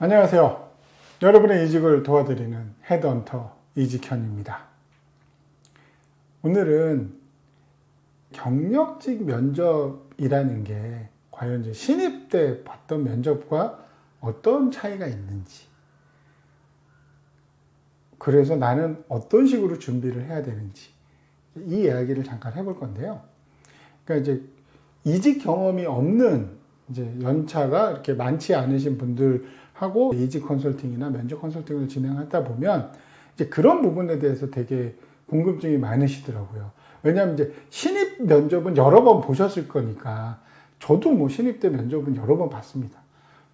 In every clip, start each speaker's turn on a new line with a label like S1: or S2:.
S1: 안녕하세요. 여러분의 이직을 도와드리는 헤드헌터 이직현입니다. 오늘은 경력직 면접이라는 게 과연 이제 신입 때 봤던 면접과 어떤 차이가 있는지, 그래서 나는 어떤 식으로 준비를 해야 되는지, 이 이야기를 잠깐 해볼 건데요. 그러니까 이제 이직 경험이 없는 이제 연차가 이렇게 많지 않으신 분들하고 이직 컨설팅이나 면접 컨설팅을 진행하다 보면 이제 그런 부분에 대해서 되게 궁금증이 많으시더라고요. 왜냐하면 이제 신입 면접은 여러 번 보셨을 거니까, 저도 뭐 신입 때 면접은 여러 번 봤습니다.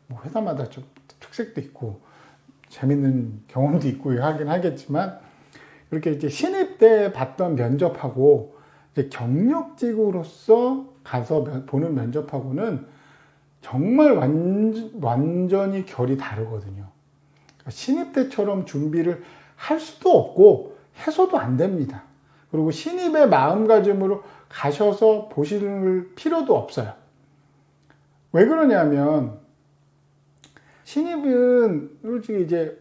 S1: 뭐 회사마다 좀 특색도 있고 재밌는 경험도 있고 하긴 하겠지만, 이렇게 이제 신입 때 봤던 면접하고 이제 경력직으로서 가서 보는 면접하고는 정말 완전히 결이 다르거든요. 신입 때처럼 준비를 할 수도 없고 해서도 안 됩니다. 그리고 신입의 마음가짐으로 가셔서 보실 필요도 없어요. 왜 그러냐면, 신입은 솔직히 이제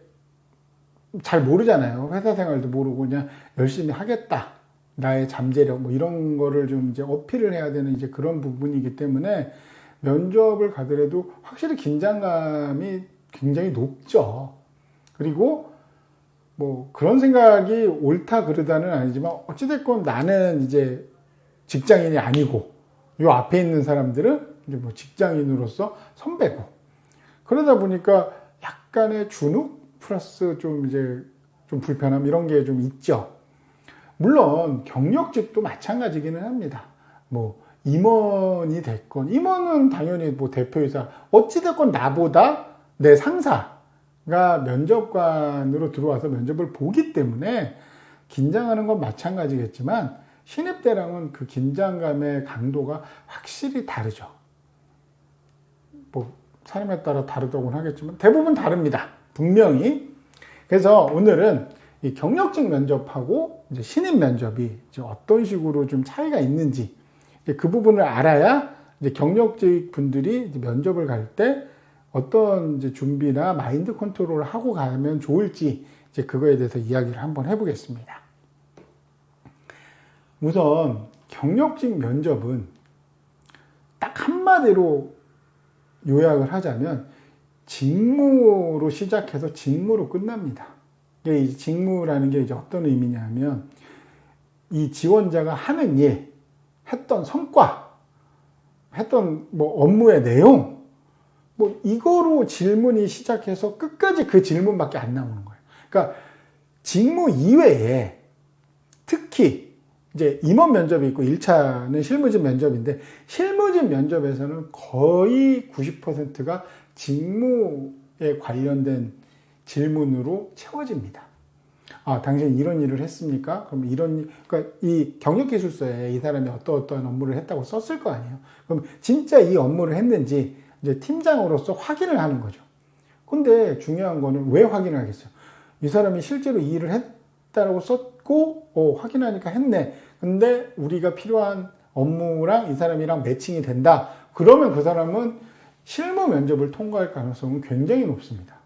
S1: 잘 모르잖아요. 회사 생활도 모르고 그냥 열심히 하겠다, 나의 잠재력 뭐 이런 거를 좀 이제 어필을 해야 되는 이제 그런 부분이기 때문에 면접을 가더라도 확실히 긴장감이 굉장히 높죠. 그리고 뭐 그런 생각이 옳다 그르다는 아니지만, 어찌됐건 나는 이제 직장인이 아니고 요 앞에 있는 사람들은 이제 뭐 직장인으로서 선배고, 그러다 보니까 약간의 주눅 플러스 좀 이제 좀 불편함 이런 게 좀 있죠. 물론 경력직도 마찬가지기는 합니다. 뭐 임원이 됐건, 임원은 당연히 뭐 대표이사, 어찌됐건 나보다 내 상사가 면접관으로 들어와서 면접을 보기 때문에 긴장하는 건 마찬가지겠지만, 신입 때랑은 그 긴장감의 강도가 확실히 다르죠. 뭐 사람에 따라 다르다고는 하겠지만 대부분 다릅니다, 분명히. 그래서 오늘은 이 경력직 면접하고 이제 신입 면접이 이제 어떤 식으로 좀 차이가 있는지, 그 부분을 알아야 이제 경력직 분들이 이제 면접을 갈 때 어떤 이제 준비나 마인드 컨트롤을 하고 가면 좋을지, 이제 그거에 대해서 이야기를 한번 해보겠습니다. 우선 경력직 면접은 딱 한마디로 요약을 하자면 직무로 시작해서 직무로 끝납니다. 이 직무라는 게 이제 어떤 의미냐면, 이 지원자가 하는 일, 했던 성과, 했던 뭐 업무의 내용, 뭐 이거로 질문이 시작해서 끝까지 그 질문밖에 안 나오는 거예요. 그러니까 직무 이외에, 특히 이제 임원 면접이 있고 1차는 실무진 면접인데, 실무진 면접에서는 거의 90%가 직무에 관련된 질문으로 채워집니다. 아, 당신 이런 일을 했습니까? 그럼 그러니까 이 경력기술서에 이 사람이 어떤 업무를 했다고 썼을 거 아니에요. 그럼 진짜 이 업무를 했는지 이제 팀장으로서 확인을 하는 거죠. 근데 중요한 거는 왜 확인을 하겠어요? 이 사람이 실제로 이 일을 했다라고 썼고, 확인하니까 했네. 근데 우리가 필요한 업무랑 이 사람이랑 매칭이 된다. 그러면 그 사람은 실무 면접을 통과할 가능성은 굉장히 높습니다.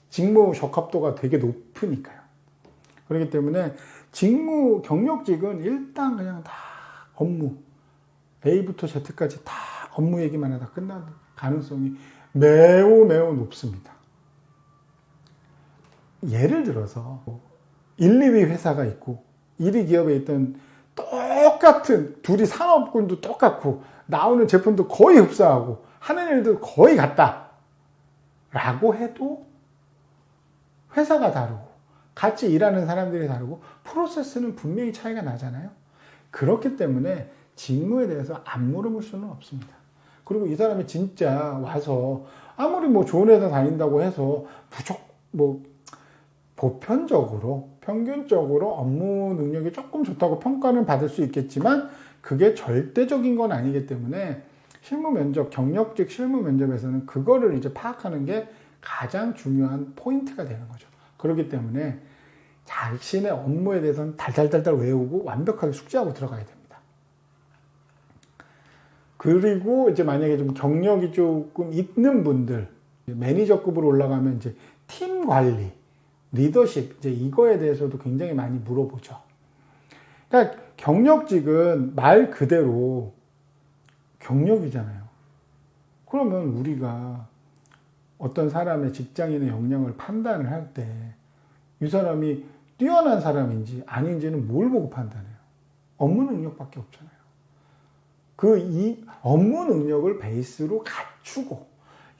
S1: 직무 적합도가 되게 높으니까요. 그렇기 때문에 직무 경력직은 일단 그냥 다 업무, A부터 Z까지 다 업무 얘기만 하다 끝나는 가능성이 매우 높습니다. 예를 들어서 1, 2위 회사가 있고 1위 기업에 있던 똑같은, 둘이 산업군도 똑같고 나오는 제품도 거의 흡사하고 하는 일도 거의 같다 라고 해도 회사가 다르고 같이 일하는 사람들이 다르고 프로세스는 분명히 차이가 나잖아요. 그렇기 때문에 직무에 대해서 안 물어볼 수는 없습니다. 그리고 이 사람이 진짜 와서 아무리 뭐 좋은 회사 다닌다고 해서 뭐 보편적으로, 평균적으로 업무 능력이 조금 좋다고 평가는 받을 수 있겠지만, 그게 절대적인 건 아니기 때문에 실무 면접, 경력직 실무 면접에서는 그거를 이제 파악하는 게 가장 중요한 포인트가 되는 거죠. 그렇기 때문에 자신의 업무에 대해서는 달달달달 외우고 완벽하게 숙지하고 들어가야 됩니다. 그리고 이제 만약에 좀 경력이 조금 있는 분들, 매니저급으로 올라가면 이제 팀 관리, 리더십, 이제 이거에 대해서도 굉장히 많이 물어보죠. 그러니까 경력직은 말 그대로 경력이잖아요. 그러면 우리가 어떤 사람의 직장인의 역량을 판단을 할 때 이 사람이 뛰어난 사람인지 아닌지는 뭘 보고 판단해요? 업무 능력밖에 없잖아요. 이 업무 능력을 베이스로 갖추고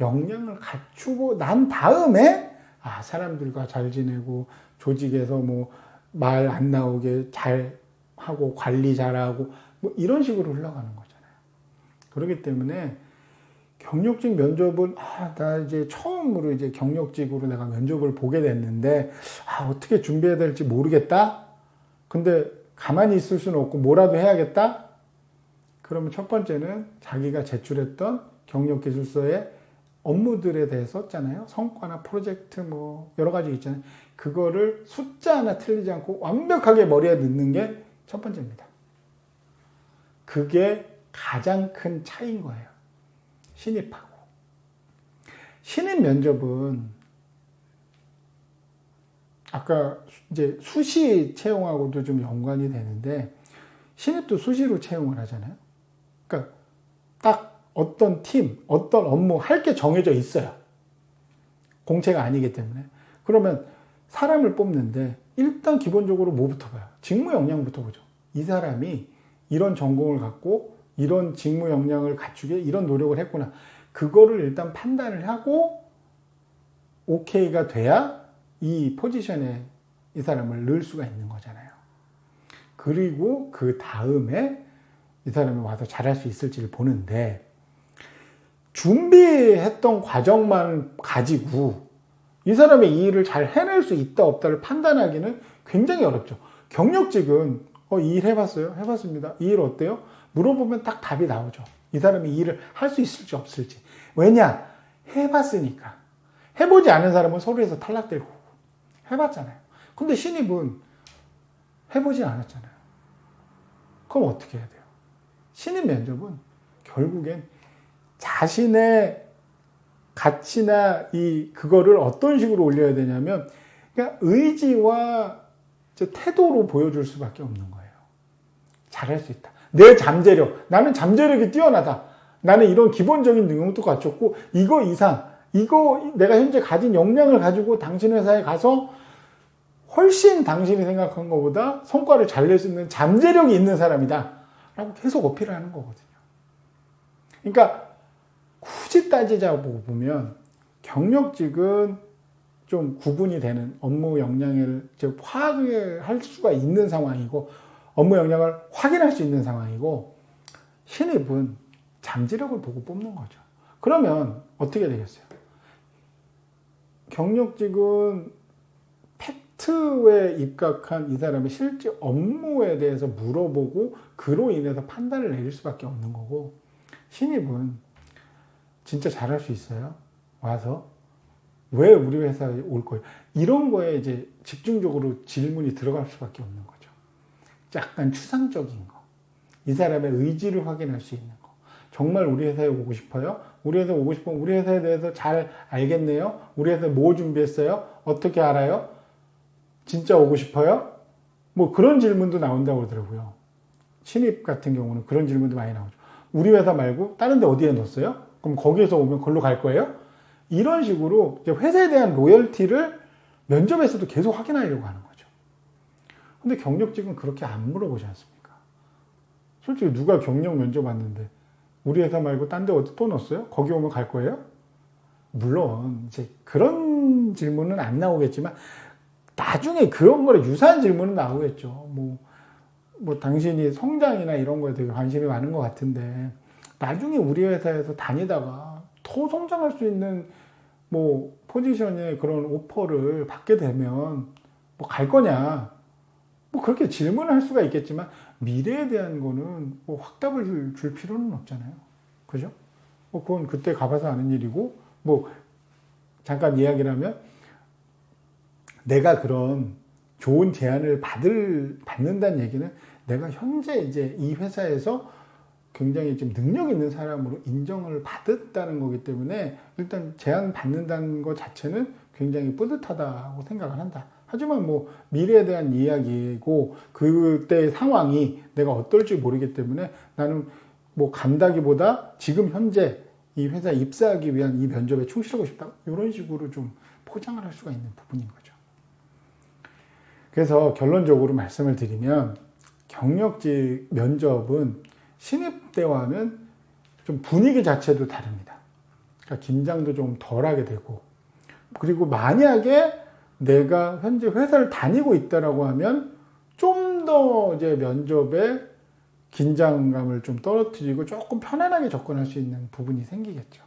S1: 역량을 갖추고 난 다음에 사람들과 잘 지내고 조직에서 뭐 말 안 나오게 잘 하고 관리 잘하고 뭐 이런 식으로 흘러가는 거잖아요. 그렇기 때문에 경력직 면접은 나 이제 처음으로 이제 경력직으로 내가 면접을 보게 됐는데 어떻게 준비해야 될지 모르겠다. 근데 가만히 있을 수는 없고 뭐라도 해야겠다. 그러면 첫 번째는 자기가 제출했던 경력기술서에 업무들에 대해서 썼잖아요. 성과나 프로젝트 뭐 여러 가지 있잖아요. 그거를 숫자 하나 틀리지 않고 완벽하게 머리에 넣는 게 첫 번째입니다. 그게 가장 큰 차이인 거예요. 신입하고. 신입 면접은 아까 이제 수시 채용하고도 좀 연관이 되는데 신입도 수시로 채용을 하잖아요. 그러니까 딱 어떤 팀, 어떤 업무 할 게 정해져 있어요. 공채가 아니기 때문에. 그러면 사람을 뽑는데 일단 기본적으로 뭐부터 봐요? 직무 역량부터 보죠. 이 사람이 이런 전공을 갖고 이런 직무 역량을 갖추게 이런 노력을 했구나. 그거를 일단 판단을 하고 오케이가 돼야 이 포지션에 이 사람을 넣을 수가 있는 거잖아요. 그리고 그 다음에 이 사람이 와서 잘할 수 있을지를 보는데 준비했던 과정만 가지고 이 사람이 이 일을 잘 해낼 수 있다 없다를 판단하기는 굉장히 어렵죠. 경력직은 이 일 해봤어요? 해봤습니다. 이 일 어때요? 물어보면 딱 답이 나오죠. 이 사람이 이 일을 할 수 있을지 없을지. 왜냐? 해봤으니까. 해보지 않은 사람은 서류에서 탈락될 거고. 해봤잖아요. 근데 신입은 해보지 않았잖아요. 그럼 어떻게 해야 돼요? 신입 면접은 결국엔 자신의 가치나 그거를 어떤 식으로 올려야 되냐면 그냥 의지와 태도로 보여줄 수밖에 없는 거예요. 잘할 수 있다. 내 잠재력. 나는 잠재력이 뛰어나다. 나는 이런 기본적인 능력도 갖췄고 이거 이상, 이거 내가 현재 가진 역량을 가지고 당신 회사에 가서 훨씬 당신이 생각한 것보다 성과를 잘 낼 수 있는 잠재력이 있는 사람이다. 라고 계속 어필을 하는 거거든요. 그러니까 굳이 따지자고 보면 경력직은 좀 구분이 되는 업무 역량을 파악할 수가 있는 상황이고 업무 역량을 확인할 수 있는 상황이고 신입은 잠재력을 보고 뽑는 거죠. 그러면 어떻게 되겠어요? 경력직은 팩트에 입각한 이 사람의 실제 업무에 대해서 물어보고 그로 인해서 판단을 내릴 수밖에 없는 거고 신입은 진짜 잘할 수 있어요? 와서 왜 우리 회사에 올 거예요? 이런 거에 이제 집중적으로 질문이 들어갈 수밖에 없는 거죠. 약간 추상적인 거. 이 사람의 의지를 확인할 수 있는 거. 정말 우리 회사에 오고 싶어요? 우리 회사에 오고 싶으면 우리 회사에 대해서 잘 알겠네요? 우리 회사에 뭐 준비했어요? 어떻게 알아요? 진짜 오고 싶어요? 뭐 그런 질문도 나온다고 그러더라고요. 신입 같은 경우는 그런 질문도 많이 나오죠. 우리 회사 말고 다른 데 어디에 넣었어요? 그럼 거기에서 오면 걸로 갈 거예요? 이런 식으로 회사에 대한 로열티를 면접에서도 계속 확인하려고 하는 거죠. 근데 경력직은 그렇게 안 물어보지 않습니까? 솔직히 누가 경력 면접 왔는데 우리 회사 말고 딴 데 어디 또 넣었어요? 거기 오면 갈 거예요? 물론 이제 그런 질문은 안 나오겠지만 나중에 그런 거에 유사한 질문은 나오겠죠. 뭐 당신이 성장이나 이런 거에 되게 관심이 많은 것 같은데 나중에 우리 회사에서 다니다가 더 성장할 수 있는 뭐 포지션의 그런 오퍼를 받게 되면 뭐 갈 거냐? 뭐 그렇게 질문을 할 수가 있겠지만 미래에 대한 거는 뭐 확답을 줄 필요는 없잖아요. 그죠? 뭐 그건 그때 가봐서 아는 일이고 뭐 잠깐 이야기를 하면 내가 그런 좋은 제안을 받는다는 얘기는 내가 현재 이제 이 회사에서 굉장히 좀 능력 있는 사람으로 인정을 받았다는 거기 때문에 일단 제안받는다는 것 자체는 굉장히 뿌듯하다고 생각을 한다. 하지만 뭐 미래에 대한 이야기고 그때의 상황이 내가 어떨지 모르기 때문에 나는 뭐 간다기보다 지금 현재 이 회사에 입사하기 위한 이 면접에 충실하고 싶다. 이런 식으로 좀 포장을 할 수가 있는 부분인 거죠. 그래서 결론적으로 말씀을 드리면 경력직 면접은 신입 때와는 좀 분위기 자체도 다릅니다. 그러니까 긴장도 좀 덜하게 되고, 그리고 만약에 내가 현재 회사를 다니고 있다라고 하면 좀 더 이제 면접에 긴장감을 좀 떨어뜨리고 조금 편안하게 접근할 수 있는 부분이 생기겠죠.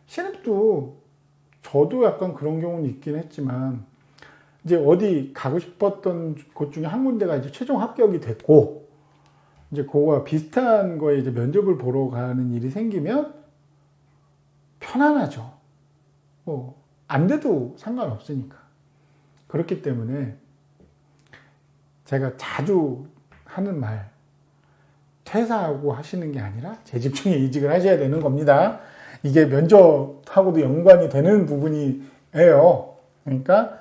S1: 신입도 저도 약간 그런 경우는 있긴 했지만 이제 어디 가고 싶었던 곳 중에 한 군데가 이제 최종 합격이 됐고 이제 그거와 비슷한 거에 이제 면접을 보러 가는 일이 생기면 편안하죠. 뭐 안 돼도 상관없으니까. 그렇기 때문에 제가 자주 하는 말, 퇴사하고 하시는 게 아니라 재직중에 이직을 하셔야 되는 겁니다. 이게 면접하고도 연관이 되는 부분이에요. 그러니까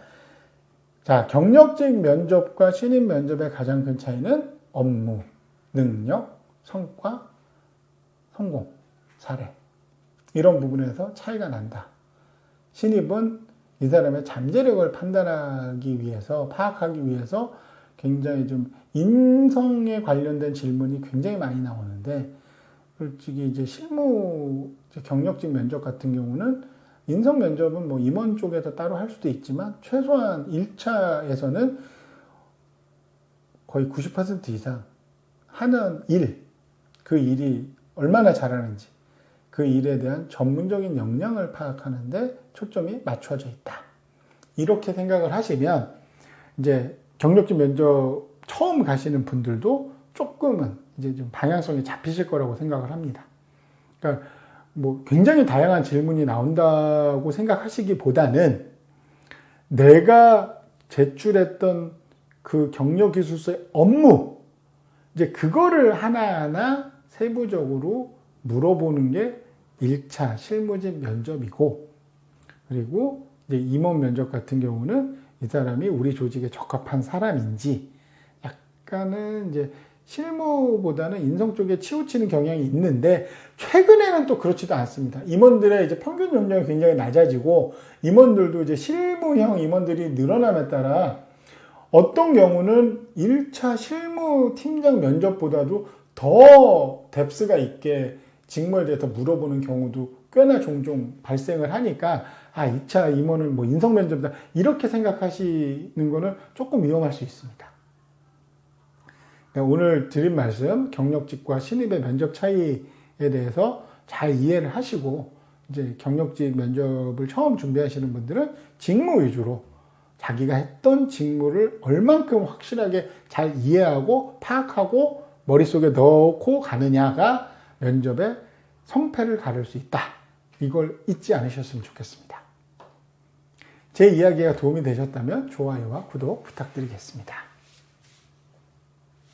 S1: 자, 경력직 면접과 신입 면접의 가장 큰 차이는 업무, 능력, 성과, 성공, 사례 이런 부분에서 차이가 난다. 신입은 이 사람의 잠재력을 판단하기 위해서, 파악하기 위해서 굉장히 좀 인성에 관련된 질문이 굉장히 많이 나오는데, 솔직히 이제 실무 경력직 면접 같은 경우는 인성 면접은 뭐 임원 쪽에서 따로 할 수도 있지만 최소한 1차에서는 거의 90% 이상 하는 일, 그 일이 얼마나 잘하는지, 그 일에 대한 전문적인 역량을 파악하는데 초점이 맞춰져 있다. 이렇게 생각을 하시면 이제 경력직 면접 처음 가시는 분들도 조금은 이제 좀 방향성이 잡히실 거라고 생각을 합니다. 그러니까 뭐 굉장히 다양한 질문이 나온다고 생각하시기보다는 내가 제출했던 그 경력기술서의 업무, 이제 그거를 하나하나 세부적으로 물어보는 게 1차 실무직 면접이고, 그리고 이제 임원 면접 같은 경우는 이 사람이 우리 조직에 적합한 사람인지, 약간은 이제 실무보다는 인성 쪽에 치우치는 경향이 있는데 최근에는 또 그렇지도 않습니다. 임원들의 이제 평균 연령이 굉장히 낮아지고 임원들도 이제 실무형 임원들이 늘어남에 따라 어떤 경우는 1차 실무 팀장 면접보다도 더 뎁스가 있게 직무에 대해서 물어보는 경우도 꽤나 종종 발생을 하니까 2차 임원은 뭐 인성 면접이다 이렇게 생각하시는 거는 조금 위험할 수 있습니다. 오늘 드린 말씀 경력직과 신입의 면접 차이에 대해서 잘 이해를 하시고 이제 경력직 면접을 처음 준비하시는 분들은 직무 위주로 자기가 했던 직무를 얼만큼 확실하게 잘 이해하고 파악하고 머릿속에 넣고 가느냐가 면접의 성패를 가를 수 있다. 이걸 잊지 않으셨으면 좋겠습니다. 제 이야기가 도움이 되셨다면 좋아요와 구독 부탁드리겠습니다.